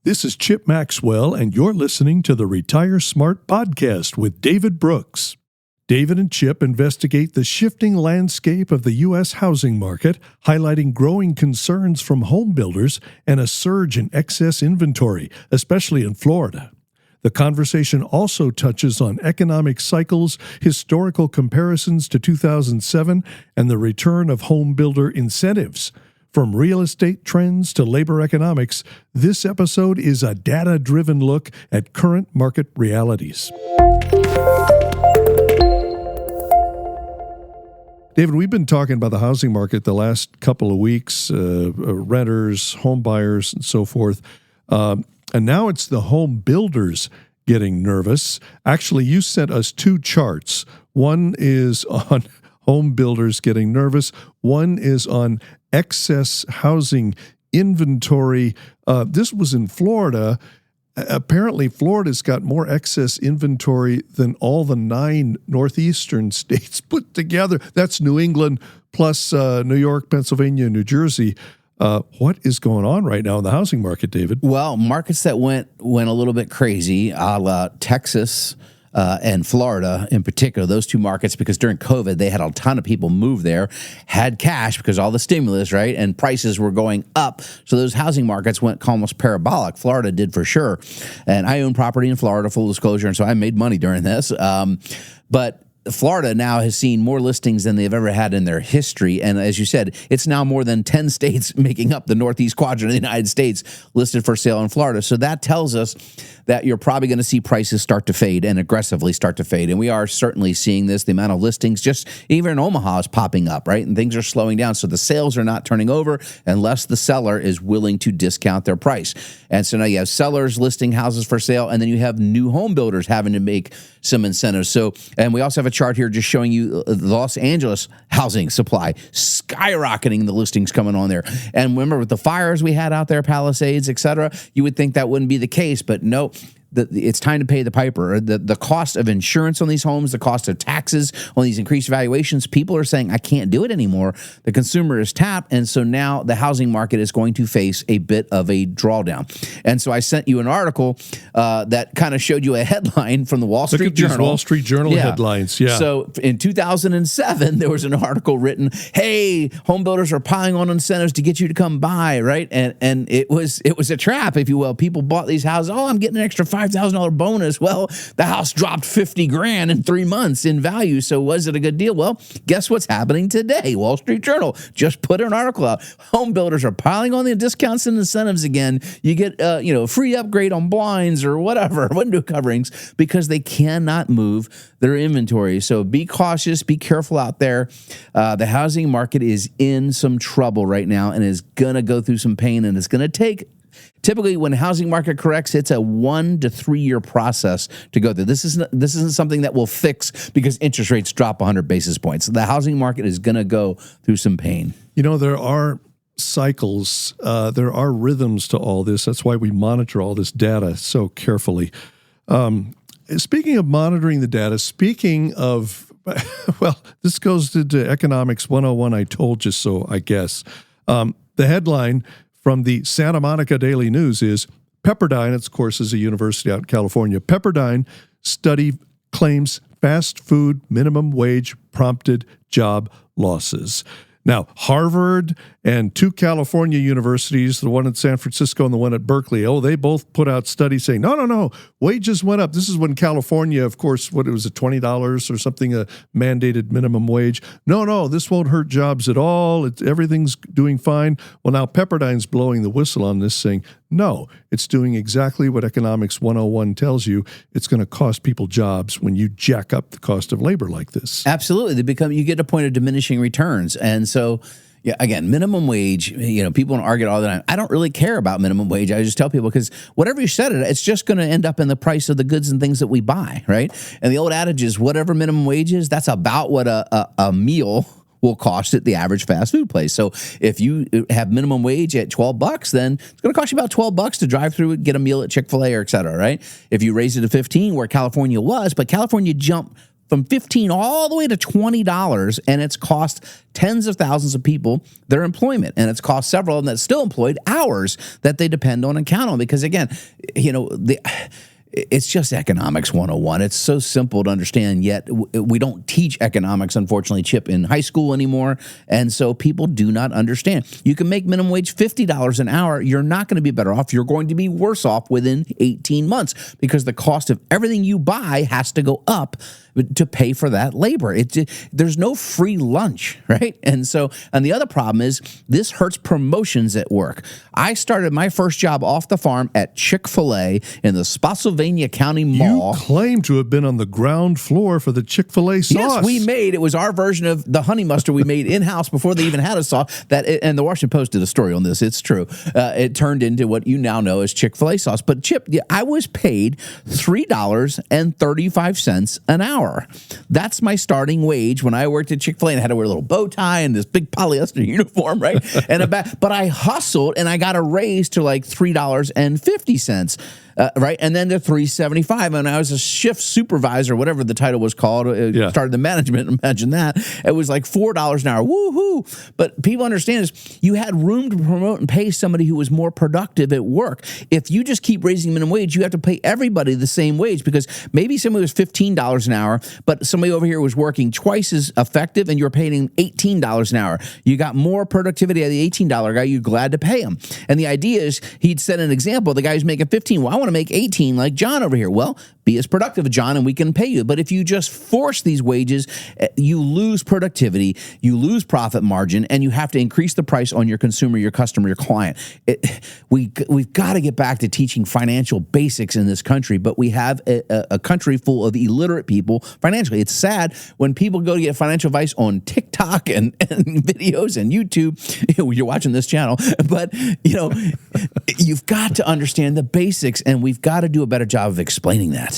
This is Chip Maxwell, and you're listening to the Retire Smart podcast with David Brooks. David and Chip investigate the shifting landscape of the U.S. housing market, highlighting growing concerns from home builders and a surge in excess inventory, especially in Florida. The conversation also touches on economic cycles, historical comparisons to 2007, and the return of home builder incentives. From real estate trends to labor economics, this episode is a data-driven look at current market realities. David, we've been talking about the housing market the last couple of weeks, renters, home buyers, and so forth. And now it's the home builders getting nervous. Actually, you sent us two charts. One is on home builders getting nervous. One is on excess housing inventory. This was in Florida. Apparently, Florida's got more excess inventory than all the 9 northeastern states put together. That's New England plus New York, Pennsylvania, New Jersey. What is going on right now in the housing market, David? Well, markets that went a little bit crazy, a la Texas and Florida in particular, those two markets, because during COVID, they had a ton of people move there, had cash because all the stimulus, right? And prices were going up. So those housing markets went almost parabolic. Florida did for sure. And I own property in Florida, full disclosure, and so I made money during this. But Florida now has seen more listings than they've ever had in their history. And as you said, it's now more than 10 states making up the Northeast quadrant of the United States listed for sale in Florida. So that tells us that you're probably going to see prices start to fade and aggressively start to fade. And we are certainly seeing this. The amount of listings just even in Omaha is popping up, right? And things are slowing down. So the sales are not turning over unless the seller is willing to discount their price. And so now you have sellers listing houses for sale, and then you have new home builders having to make some incentives. So, and we also have a chart here just showing you the Los Angeles housing supply skyrocketing, the listings coming on there. And remember, with the fires we had out there, Palisades, et cetera, you would think that wouldn't be the case, but no. It's time to pay the piper. The cost of insurance on these homes, the cost of taxes on these increased valuations, people are saying, I can't do it anymore. The consumer is tapped, and so now the housing market is going to face a bit of a drawdown. And so I sent you an article that kind of showed you a headline from the Wall Street Journal. Look at these Wall Street Journal headlines, yeah. So in 2007, there was an article written, hey, home builders are piling on incentives to get you to come buy, right? And it was a trap, if you will. People bought these houses, I'm getting an extra $5,000 bonus. Well, the house dropped $50,000 in 3 months in value. So was it a good deal? Well, guess what's happening today? Wall Street Journal just put an article out. Home builders are piling on the discounts and incentives again. You get a free upgrade on blinds or whatever, window coverings, because they cannot move their inventory. So be cautious, be careful out there. The housing market is in some trouble right now and is going to go through some pain, and it's going to take. Typically, when the housing market corrects, it's a 1 to 3 year process to go through. This isn't something that will fix because interest rates drop 100 basis points. The housing market is going to go through some pain. You know, there are cycles, there are rhythms to all this. That's why we monitor all this data so carefully. Speaking of monitoring the data, speaking of, well, this goes to Economics 101, I told you so, I guess. The headline from the Santa Monica Daily News is Pepperdine, of course, is a university out in California. Pepperdine study claims fast food minimum wage prompted job losses. Now, Harvard and 2 California universities, the one at San Francisco and the one at Berkeley, they both put out studies saying, no, wages went up. This is when California, of course, what it was, $20 or something, a mandated minimum wage. No, this won't hurt jobs at all. Everything's doing fine. Well, now Pepperdine's blowing the whistle on this, saying, no, it's doing exactly what Economics 101 tells you. It's going to cost people jobs when you jack up the cost of labor like this. Absolutely. You get a point of diminishing returns. And so, yeah, again, minimum wage, people want to argue all the time. I don't really care about minimum wage. I just tell people, because whatever you set it, it's just going to end up in the price of the goods and things that we buy, right? And the old adage is whatever minimum wage is, that's about what a meal will cost at the average fast food place. So if you have minimum wage at $12, then it's going to cost you about $12 to drive through and get a meal at Chick-fil-A or et cetera, right? If you raise it to 15, where California was, but California jumped from $15 all the way to $20, and it's cost tens of thousands of people their employment, and it's cost several of them that's still employed hours that they depend on and count on. Because again, it's just economics 101. It's so simple to understand, yet we don't teach economics, unfortunately, Chip, in high school anymore. And so people do not understand. You can make minimum wage $50 an hour. You're not going to be better off. You're going to be worse off within 18 months because the cost of everything you buy has to go up to pay for that labor. There's no free lunch, right? And the other problem is this hurts promotions at work. I started my first job off the farm at Chick-fil-A in the Spotsylvania County Mall. You claim to have been on the ground floor for the Chick-fil-A sauce. Yes, it was our version of the honey mustard we made in-house before they even had a sauce. And the Washington Post did a story on this. It's true. It turned into what you now know as Chick-fil-A sauce. But Chip, I was paid $3.35 an hour. That's my starting wage when I worked at Chick-fil-A, and I had to wear a little bow tie and this big polyester uniform, right? But I hustled and I got a raise to like $3.50. Right, and then to $3.75, and I was a shift supervisor, whatever the title was called. Started the management. Imagine that. It was like $4 an hour. Woohoo! But people understand is you had room to promote and pay somebody who was more productive at work. If you just keep raising minimum wage, you have to pay everybody the same wage because maybe somebody was $15 an hour, but somebody over here was working twice as effective, and you're paying $18 an hour. You got more productivity out of the $18 guy. You're glad to pay him. And the idea is he'd set an example. The guy who's making 15. Well, I want to make 18 like John over here. Well, be as productive as John and we can pay you. But if you just force these wages, you lose productivity, you lose profit margin, and you have to increase the price on your consumer, your customer, your client. We've got to get back to teaching financial basics in this country, but we have a country full of illiterate people financially. It's sad when people go to get financial advice on TikTok and videos and YouTube. You're watching this channel, but you've got to understand the basics, and we've got to do a better job of explaining that.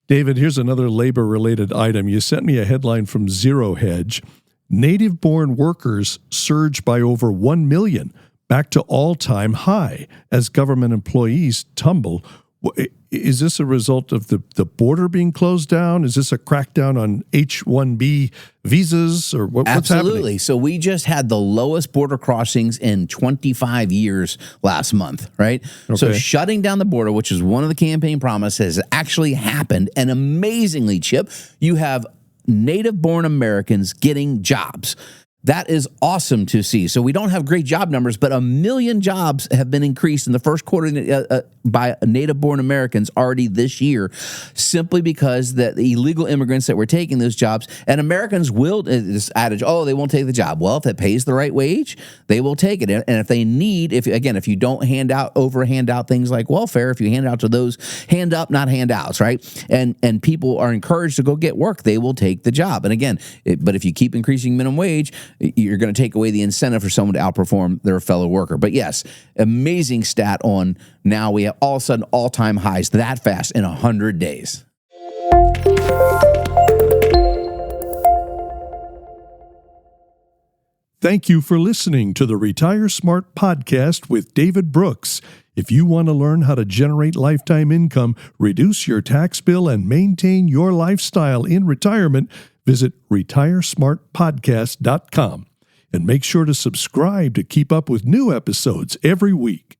David, here's another labor-related item. You sent me a headline from Zero Hedge. Native-born workers surge by over 1 million, back to all-time high, as government employees tumble. Is this a result of the border being closed down? Is this a crackdown on H-1B visas, or what's happening? Absolutely. So we just had the lowest border crossings in 25 years last month, right? Okay. So shutting down the border, which is one of the campaign promises, has actually happened. And amazingly, Chip, you have native-born Americans getting jobs. That is awesome to see. So we don't have great job numbers, but 1 million jobs have been increased in the first quarter by native-born Americans already this year, simply because the illegal immigrants that were taking those jobs, and Americans will, this adage, they won't take the job. Well, if it pays the right wage, they will take it. And if they need, if you don't hand out things like welfare, if you hand out to those, hand up, not handouts, right? And people are encouraged to go get work, they will take the job. And again, but if you keep increasing minimum wage, you're going to take away the incentive for someone to outperform their fellow worker. But yes, amazing stat on now we have all of a sudden all-time highs that fast in 100 days. Thank you for listening to the Retire Smart podcast with David Brooks. If you want to learn how to generate lifetime income, reduce your tax bill, and maintain your lifestyle in retirement, visit retiresmartpodcast.com and make sure to subscribe to keep up with new episodes every week.